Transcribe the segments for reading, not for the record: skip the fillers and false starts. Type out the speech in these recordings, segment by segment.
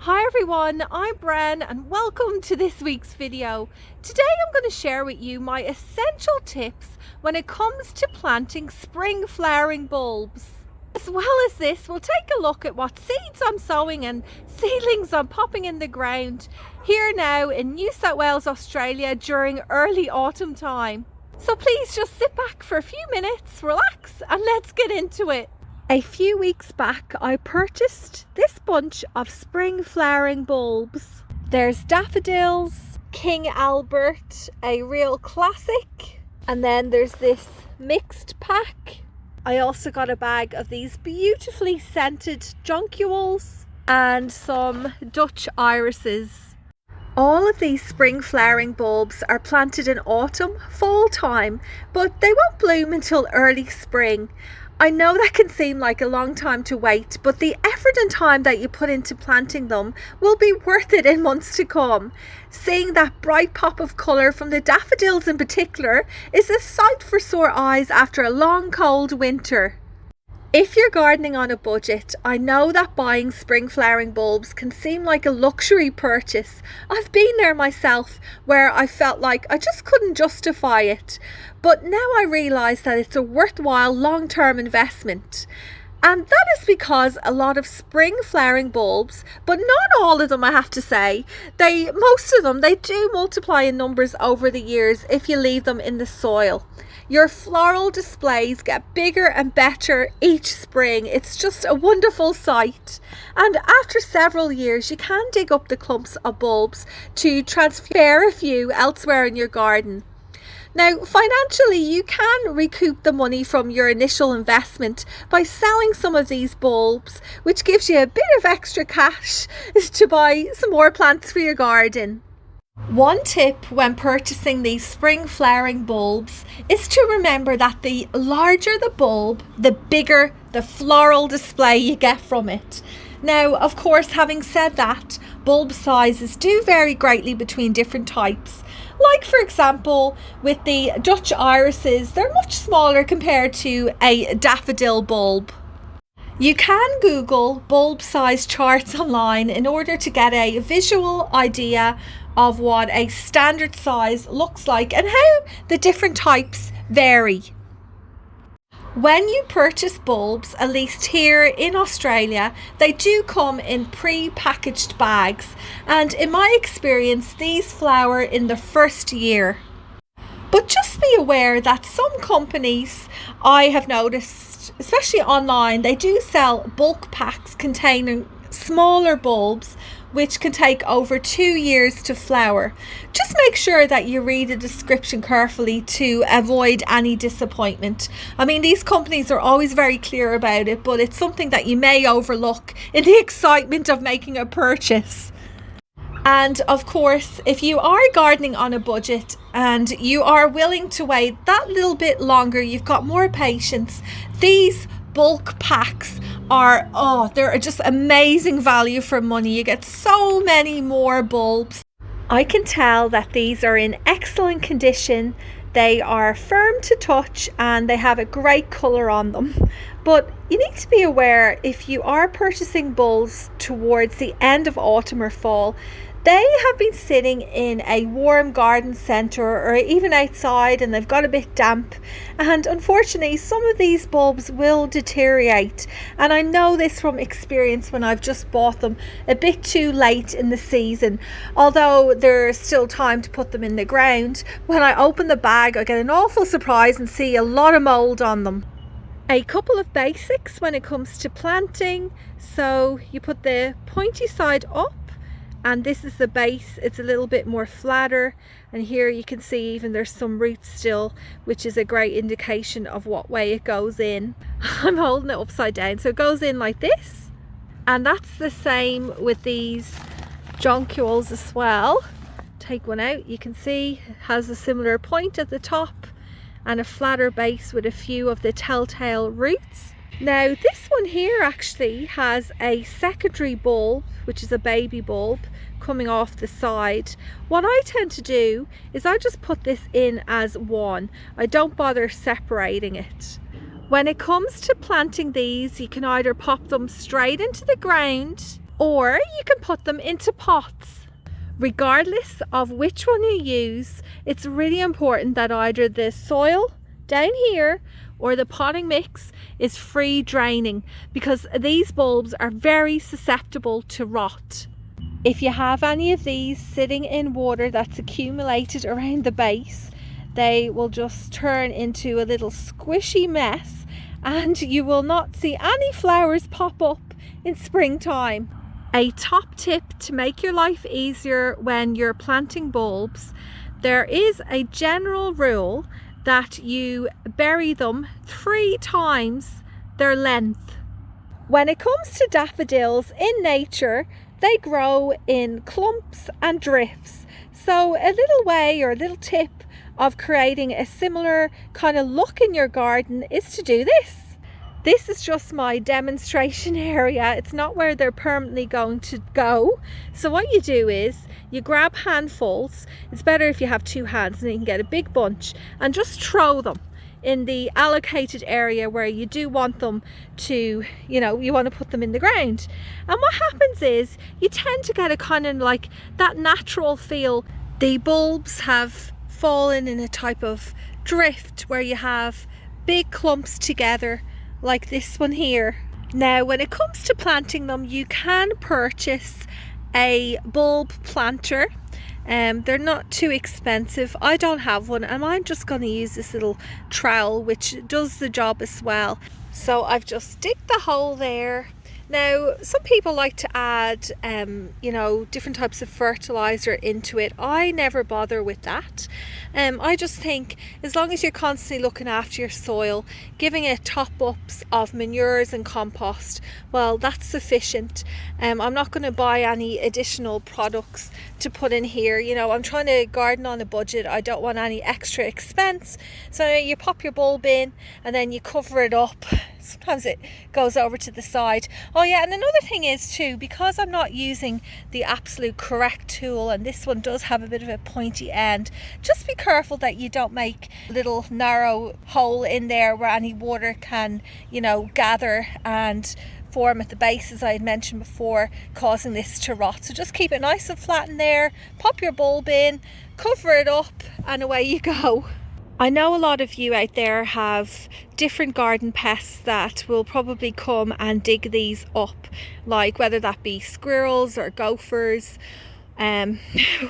Hi everyone, I'm Bren and welcome to this week's video. Today I'm going to share with you my essential tips when it comes to planting spring flowering bulbs. As well as this, we'll take a look at what seeds I'm sowing and seedlings I'm popping in the ground here now in New South Wales, Australia during early autumn time. So please just sit back for a few minutes, relax and let's get into it. A few weeks back I purchased this bunch of spring flowering bulbs. There's Daffodils, King Albert, a real classic, and then there's this mixed pack. I also got a bag of these beautifully scented jonquils and some Dutch irises. All of these spring flowering bulbs are planted in autumn, fall time, but they won't bloom until early spring. I know that can seem like a long time to wait, but the effort and time that you put into planting them will be worth it in months to come. Seeing that bright pop of colour from the daffodils in particular is a sight for sore eyes after a long cold winter. If you're gardening on a budget, I know that buying spring flowering bulbs can seem like a luxury purchase. I've been there myself where I felt like I just couldn't justify it. But now I realise that it's a worthwhile long-term investment. And that is because a lot of spring flowering bulbs, but not all of them I have to say, most of them do multiply in numbers over the years if you leave them in the soil. Your floral displays get bigger and better each spring. It's just a wonderful sight. And after several years, you can dig up the clumps of bulbs to transfer a few elsewhere in your garden. Now, financially, you can recoup the money from your initial investment by selling some of these bulbs, which gives you a bit of extra cash to buy some more plants for your garden. One tip when purchasing these spring flowering bulbs is to remember that the larger the bulb, the bigger the floral display you get from it. Now, of course, having said that, bulb sizes do vary greatly between different types. Like, for example, with the Dutch irises, they're much smaller compared to a daffodil bulb. You can Google bulb size charts online in order to get a visual idea of what a standard size looks like and how the different types vary. When you purchase bulbs, at least here in Australia, they do come in pre-packaged bags, and in my experience these flower in the first year. But just be aware that some companies, I have noticed, especially online, they do sell bulk packs containing smaller bulbs which can take over 2 years to flower. Just make sure that you read the description carefully to avoid any disappointment. I mean, these companies are always very clear about it, but it's something that you may overlook in the excitement of making a purchase. And of course, if you are gardening on a budget and you are willing to wait that little bit longer, you've got more patience, these bulk packs they're just amazing value for money. You get so many more bulbs. I can tell that these are in excellent condition. They are firm to touch and they have a great colour on them. But you need to be aware, if you are purchasing bulbs towards the end of autumn or fall, they have been sitting in a warm garden centre or even outside and they've got a bit damp, and unfortunately some of these bulbs will deteriorate, and I know this from experience when I've just bought them a bit too late in the season. Although there's still time to put them in the ground, when I open the bag I get an awful surprise and see a lot of mould on them. A couple of basics when it comes to planting. So you put the pointy side up, and this is the base. It's a little bit more flatter, and here you can see even there's some roots still, which is a great indication of what way it goes in. I'm holding it upside down, so it goes in like this, and that's the same with these jonquils as well. Take one out, you can see it has a similar point at the top and a flatter base with a few of the telltale roots. Now this one here actually has a secondary bulb, which is a baby bulb coming off the side. What I tend to do is I just put this in as one. I don't bother separating it. When it comes to planting these, you can either pop them straight into the ground or you can put them into pots. Regardless of which one you use, it's really important that either the soil down here or the potting mix is free draining, because these bulbs are very susceptible to rot. If you have any of these sitting in water that's accumulated around the base, they will just turn into a little squishy mess and you will not see any flowers pop up in springtime. A top tip to make your life easier when you're planting bulbs: there is a general rule that you bury them 3 times their length. When it comes to daffodils in nature, they grow in clumps and drifts. So a little way or a little tip of creating a similar kind of look in your garden is to do this. This is just my demonstration area. It's not where they're permanently going to go. So what you do is you grab handfuls. It's better if you have 2 hands and you can get a big bunch, and just throw them in the allocated area where you do want them to, you want to put them in the ground. And what happens is you tend to get a kind of like that natural feel. The bulbs have fallen in a type of drift where you have big clumps together, like this one here. Now, when it comes to planting them, you can purchase a bulb planter. They're not too expensive. I don't have one, and I'm just going to use this little trowel, which does the job as well. So I've just digged the hole there. Now, some people like to add, different types of fertilizer into it. I never bother with that. I just think as long as you're constantly looking after your soil, giving it top-ups of manures and compost, well, that's sufficient. I'm not going to buy any additional products to put in here. I'm trying to garden on a budget. I don't want any extra expense. So you pop your bulb in and then you cover it up. Sometimes it goes over to the side. Oh yeah, and another thing is too, because I'm not using the absolute correct tool, and this one does have a bit of a pointy end, just be careful that you don't make a little narrow hole in there where any water can, gather and form at the base, as I had mentioned before, causing this to rot. So just keep it nice and flat in there, pop your bulb in, cover it up, and away you go. I know a lot of you out there have different garden pests that will probably come and dig these up, like whether that be squirrels or gophers,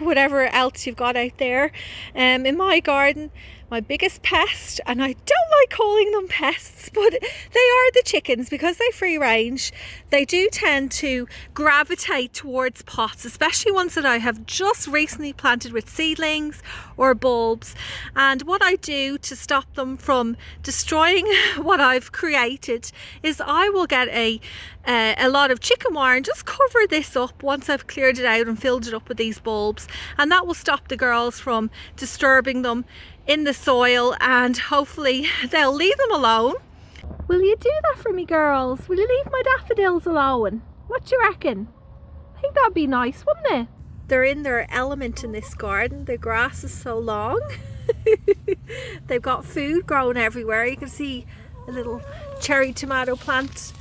whatever else you've got out there. In my garden, my biggest pest, and I don't like calling them pests, but they are the chickens, because they free range. They do tend to gravitate towards pots, especially ones that I have just recently planted with seedlings or bulbs. And what I do to stop them from destroying what I've created is I will get a lot of chicken wire and just cover this up once I've cleared it out and filled it up with these bulbs, and that will stop the girls from disturbing them in the soil, and hopefully they'll leave them alone. Will you do that for me, girls? Will you leave my daffodils alone? What do you reckon? I think that'd be nice, wouldn't it? They're in their element in this garden. The grass is so long. They've got food growing everywhere. You can see a little cherry tomato plant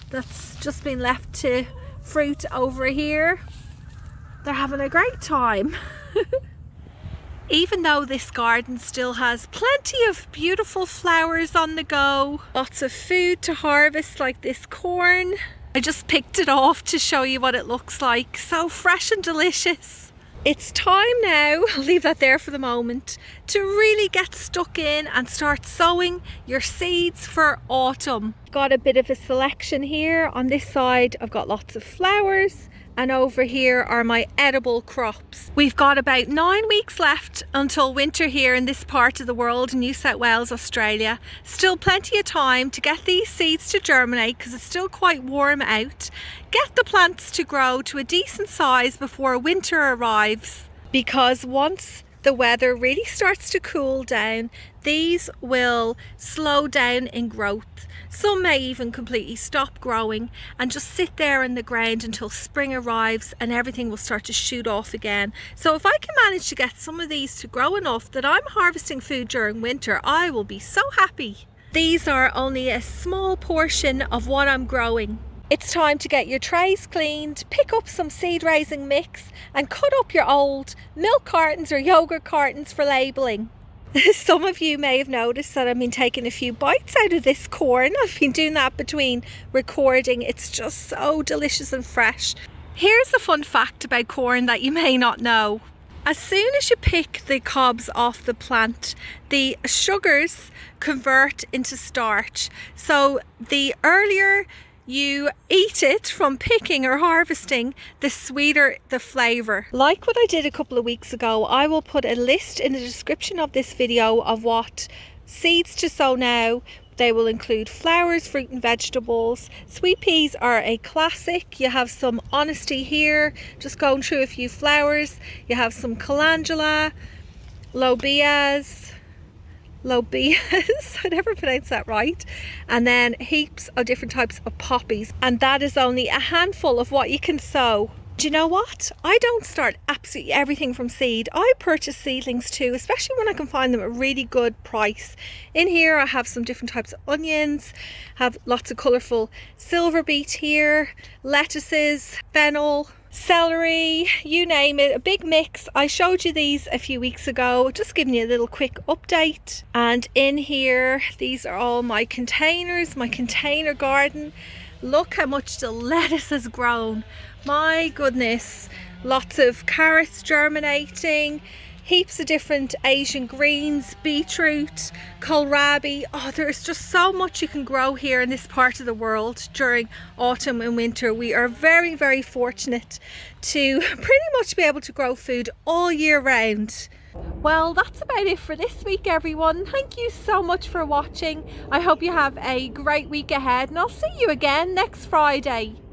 that's just been left to fruit over here. They're having a great time. Even though this garden still has plenty of beautiful flowers on the go, lots of food to harvest like this corn. I just picked it off to show you what it looks like. So fresh and delicious. It's time now, I'll leave that there for the moment, to really get stuck in and start sowing your seeds for autumn. Got a bit of a selection here. On this side I've got lots of flowers, and over here are my edible crops. We've got about 9 weeks left until winter here in this part of the world, in New South Wales, Australia. Still plenty of time to get these seeds to germinate because it's still quite warm out. Get the plants to grow to a decent size before winter arrives, because once the weather really starts to cool down, these will slow down in growth. Some may even completely stop growing and just sit there in the ground until spring arrives and everything will start to shoot off again. So if I can manage to get some of these to grow enough that I'm harvesting food during winter, I will be so happy. These are only a small portion of what I'm growing. It's time to get your trays cleaned, pick up some seed raising mix and cut up your old milk cartons or yogurt cartons for labelling. Some of you may have noticed that I've been taking a few bites out of this corn. I've been doing that between recording. It's just so delicious and fresh. Here's a fun fact about corn that you may not know. As soon as you pick the cobs off the plant, the sugars convert into starch. So the earlier you eat it from picking or harvesting, the sweeter the flavour. Like what I did a couple of weeks ago, I will put a list in the description of this video of what seeds to sow now. They will include flowers, fruit and vegetables. Sweet peas are a classic. You have some honesty here, just going through a few flowers. You have some calendula, lobeas, I never pronounced that right, and then heaps of different types of poppies, and that is only a handful of what you can sow. Do you know what? I don't start absolutely everything from seed. I purchase seedlings too, especially when I can find them at a really good price. In here I have some different types of onions, have lots of colourful silver beet here, lettuces, fennel, celery, you name it, a big mix. I showed you these a few weeks ago, just giving you a little quick update. And in here, these are all my containers, my container garden. Look how much the lettuce has grown. My goodness, lots of carrots germinating, heaps of different Asian greens, beetroot, kohlrabi. Oh, there's just so much you can grow here in this part of the world during autumn and winter. We are very, very fortunate to pretty much be able to grow food all year round. Well, that's about it for this week, everyone. Thank you so much for watching. I hope you have a great week ahead, and I'll see you again next Friday.